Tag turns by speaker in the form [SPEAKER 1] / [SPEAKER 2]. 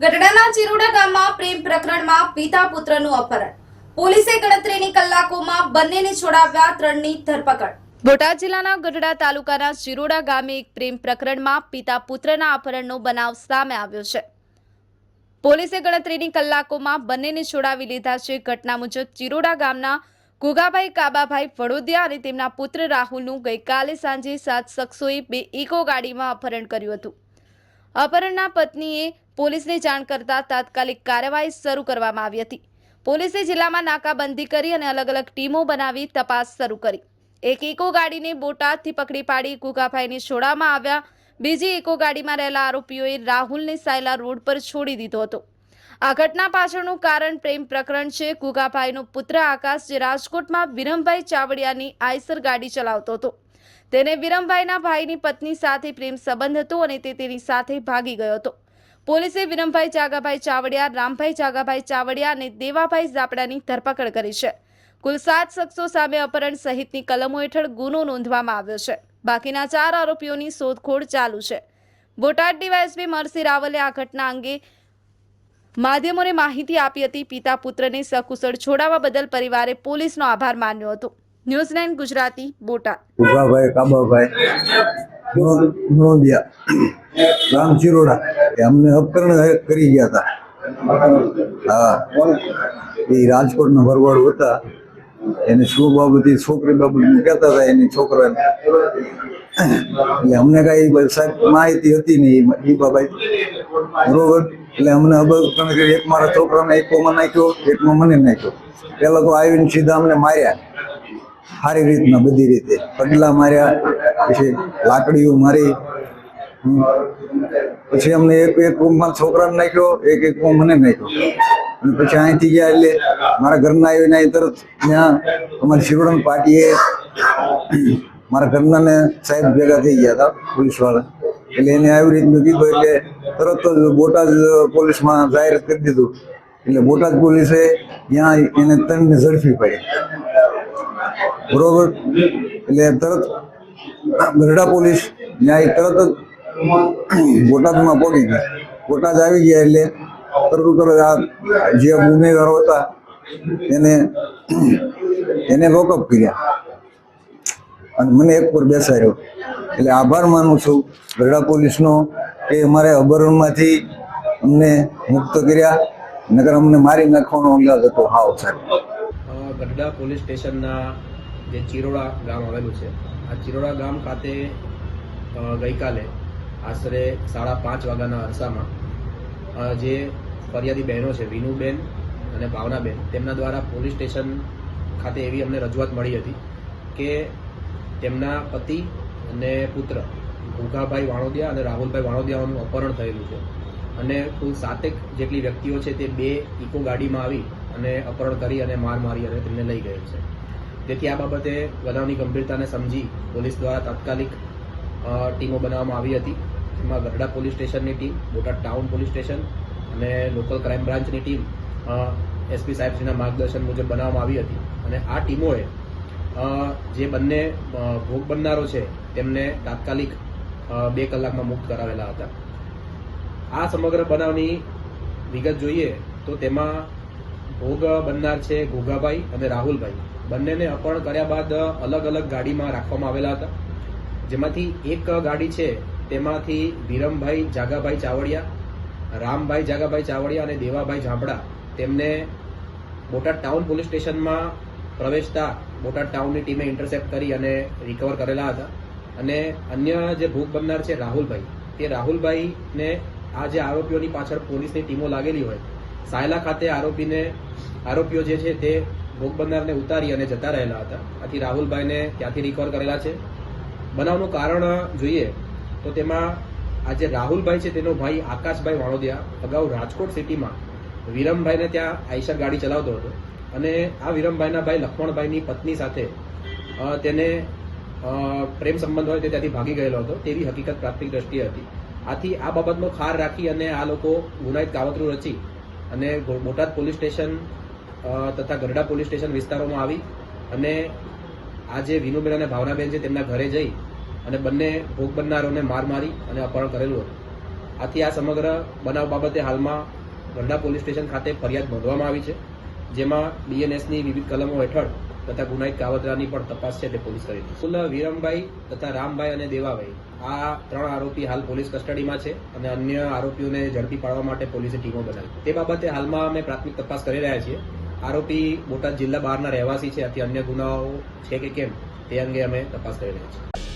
[SPEAKER 1] ગઢડાના ચિરોડા ગામમાં પ્રેમ પ્રકરણમાં પિતા પુત્રનું અપહરણ. પોલીસે ગણતરીની કલાકોમાં બંનેને છોડાવ્યા, 3ની ધરપકડ. બોટાદ જિલ્લાના ગઢડા તાલુકાના ચિરોડા ગામે એક પ્રેમ પ્રકરણમાં પિતા પુત્રના અપહરણનો બનાવ સામે આવ્યો છે. પોલીસે ગણતરીની કલાકોમાં બંનેને છોડાવી લીધા છે. ઘટના મુજબ ચિરોડા ગામના ગુગાભાઈ કાબાભાઈ વડોદિયા અને તેમના પુત્ર રાહુલનું ગઈકાલે સાંજે 7 શખ્સોએ 2 ઇકો ગાડીમાં અપહરણ કર્યું હતું. અપહરણના પત્નીએ પોલીસને જાણ કરતા તાત્કાલિક કાર્યવાહી શરૂ કરવામાં આવી હતી. પોલીસે જિલ્લામાં નાકાબંધી કરી અને અલગ અલગ ટીમો બનાવી તપાસ શરૂ કરી. એક ઇકો ગાડીને બોટાદથી પકડી પાડી ગુગાભાઈને છોડવામાં આવ્યા. બીજી ઇકો ગાડીમાં રહેલા આરોપીઓએ રાહુલને સાયલા રોડ પર છોડી દીધો હતો. આ ઘટના પાછળનું કારણ પ્રેમ પ્રકરણ છે. ગુગાભાઈનો પુત્ર આકાશ, જે રાજકોટમાં વિરમભાઈ ચાવડિયાની આઈસર ગાડી ચલાવતો હતો, તેને વિરમભાઈના ભાઈની પત્ની સાથે પ્રેમ સંબંધ હતો અને તે તેની સાથે ભાગી ગયો હતો. પોલીસે વિરમભાઈ જાગાભાઈ ચાવડિયા, રામભાઈ જાગાભાઈ ચાવડિયા અને દેવાભાઈ ઝાપડાની ધરપકડ કરી છે. કુલ 7 શખ્સો સામે અપહરણ સહિતની કલમો હેઠળ ગુનો નોંધવામાં આવ્યો છે. બાકીના 4 આરોપીઓની શોધખોળ ચાલુ છે. બોટાદ ડીવાયએસપી મરસી રાવલે આ ઘટના અંગે માધ્યમોને માહિતી આપી હતી. પિતા પુત્રને સકુશળ છોડાવવા બદલ પરિવારે પોલીસનો આભાર માન્યો હતો. ન્યૂઝ 9 ગુજરાતી, બોટાદ.
[SPEAKER 2] ગુગાભાઈ કાબાભાઈ વડોદિયા, ગામ ચિરોડા, અમને અપહરણ કરી ગયા હતા. હા, એ રાજકોટના ભરવાડ હતા. એને શું બાબતે છોકરી બાબત કહેતા હતા, એની છોકરા એટલે અમને કઈ સાહેબ માહિતી હતી નહીં એ બાબત, બરોબર. એટલે અમને અપહરણ કરી. એક મારા છોકરાને એકોમાં નાખ્યો, એકમાં મને નાખ્યો. પેલા તો આવીને સીધા અમને માર્યા, સારી રીતના, બધી રીતે પગલા માર્યા, પછી લાકડીઓ મારી, પછી અમને એક રૂમમાં છોકરાને નાખ્યો, એક રૂમ મને નાખ્યો. અને પછી અહીંથી ગયા એટલે મારા ઘરના આવીને અહીં તરત ત્યાં અમારી શિરોડાની પાર્ટીએ મારા ઘરના ને સાહેબ ભેગા થઈ ગયા હતા, પોલીસ વાળા. એટલે એને આવી રીતનું કીધું એટલે તરત જ બોટાદ પોલીસમાં જાહેરાત કરી દીધું. એટલે બોટાદ પોલીસે ત્યાં એને 3ને ઝડપી પડી, બરોબર. એટલે તરત ગઢડા પોલીસ ન્યાય તરત જ બોટાદમાં પહોંચી ગયા. બોટાદ આવી ગયા એટલે તરત આ જે ગુનેગારો હતા એને લોકઅપ કર્યા અને મને એક પર બેસાડ્યો. એટલે આભાર માનું છું ગઢડા પોલીસનો કે અમારે અપહરણમાંથી અમને મુક્ત કર્યા, નકર અમને મારી નાખવાનો અંદાજ હતો. હાવ સાહેબ,
[SPEAKER 3] ગઢડા પોલીસ સ્ટેશનના જે ચિરોડા ગામ આવેલું છે, આ ચિરોડા ગામ ખાતે ગઈકાલે આશરે 5:30 વાગ્યાના અરસામાં જે ફરિયાદી બહેનો છે, વિનુબેન અને ભાવનાબેન, તેમના દ્વારા પોલીસ સ્ટેશન ખાતે એવી અમને રજૂઆત મળી હતી કે તેમના પતિ અને પુત્ર ગુગાભાઈ વાણોદિયા અને રાહુલભાઈ વાણોદિયાનું અપહરણ થયેલું છે અને કુલ 7 જેટલી વ્યક્તિઓ છે તે 2 ઇકો ગાડીમાં આવી અને અપહરણ કરી અને મારી અને તેમને લઈ ગયેલ છે. તેથી આ બાબતે બનાવની ગંભીરતાને સમજી પોલીસ દ્વારા તાત્કાલિક ટીમો બનાવવામાં આવી હતી. એમાં ગઢડા પોલીસ સ્ટેશનની team, Botad town police station અને લોકલ ક્રાઇમ બ્રાન્ચની ટીમ એસપી સાહેબશ્રીના માર્ગદર્શન મુજબ બનાવવામાં આવી હતી. અને આ ટીમોએ જે બંને ભોગ બનનારો છે તેમને તાત્કાલિક 2 કલાકમાં મુક્ત કરાવેલા હતા. આ સમગ્ર બનાવની વિગત જોઈએ તો તેમાં ભોગ બનનાર છે ગુગાભાઈ અને રાહુલભાઈ. બંનેને અપહરણ કર્યા બાદ અલગ અલગ ગાડીમાં રાખવામાં આવેલા હતા. જેમાંથી એક ગાડી છે તેમાંથી વિરમભાઈ જાગાભાઈ ચાવડિયા, રામભાઈ જાગાભાઈ ચાવડિયા અને દેવાભાઈ ઝાપડા તેમને બોટાદ ટાઉન પોલીસ સ્ટેશનમાં પ્રવેશતા બોટાદ ટાઉનની ટીમે ઇન્ટરસેપ્ટ કરી અને રિકવર કરેલા હતા. અને અન્ય જે ભોગ બનનાર છે રાહુલભાઈ, તે રાહુલભાઈને આ જે આરોપીઓની પાછળ પોલીસની ટીમો લાગેલી હોય, સાયલા ખાતે આરોપીઓ જે છે તે ભોગ બનનારને ઉતારી અને જતા રહેલા હતા. આથી રાહુલભાઈને ત્યાંથી રિકવર કરેલા છે. બનાવનું કારણ જોઈએ તો તેમાં આ જે રાહુલભાઈ છે તેનો ભાઈ આકાશભાઈ વાણોદિયા અગાઉ રાજકોટ સિટીમાં વિરમભાઈને ત્યાં આઈસર ગાડી ચલાવતો હતો અને આ વિરમભાઈના ભાઈ લક્ષ્મણભાઈની પત્ની સાથે તેને પ્રેમ સંબંધ હોય તે ત્યાંથી ભાગી ગયેલો હતો તેવી હકીકત પ્રાથમિક દ્રષ્ટિએ હતી. આથી આ બાબતનો ખાર રાખી અને આ લોકો ગુનાહિત કાવતરું રચી અને બોટાદ પોલીસ સ્ટેશન તથા ગઢડા પોલીસ સ્ટેશન વિસ્તારોમાં આવી અને આ જે વિનુબેન અને ભાવનાબેન છે તેમના ઘરે જઈ અને બંને ભોગ બનનારોને મારી અને અપહરણ કરેલું હતું. આથી આ સમગ્ર બનાવ બાબતે હાલમાં ગઢડા પોલીસ સ્ટેશન ખાતે ફરિયાદ નોંધવામાં આવી છે, જેમાં બીએનએસની વિવિધ કલમો હેઠળ તથા ગુનાહિત કાવતરાની પણ તપાસ છે તે પોલીસ કરી છે. કુલ વિરમભાઈ તથા રામભાઈ અને દેવાભાઈ આ 3 આરોપી હાલ પોલીસ કસ્ટડીમાં છે અને અન્ય આરોપીઓને ઝડપી પાડવા માટે પોલીસે ટીમો બનાવી. તે બાબતે હાલમાં અમે પ્રાથમિક તપાસ કરી રહ્યા છીએ. આરોપી બોટાદ જિલ્લા બહારના રહેવાસી છે, આથી અન્ય ગુનાઓ છે કે કેમ તે અંગે અમે તપાસ કરી રહ્યા છીએ.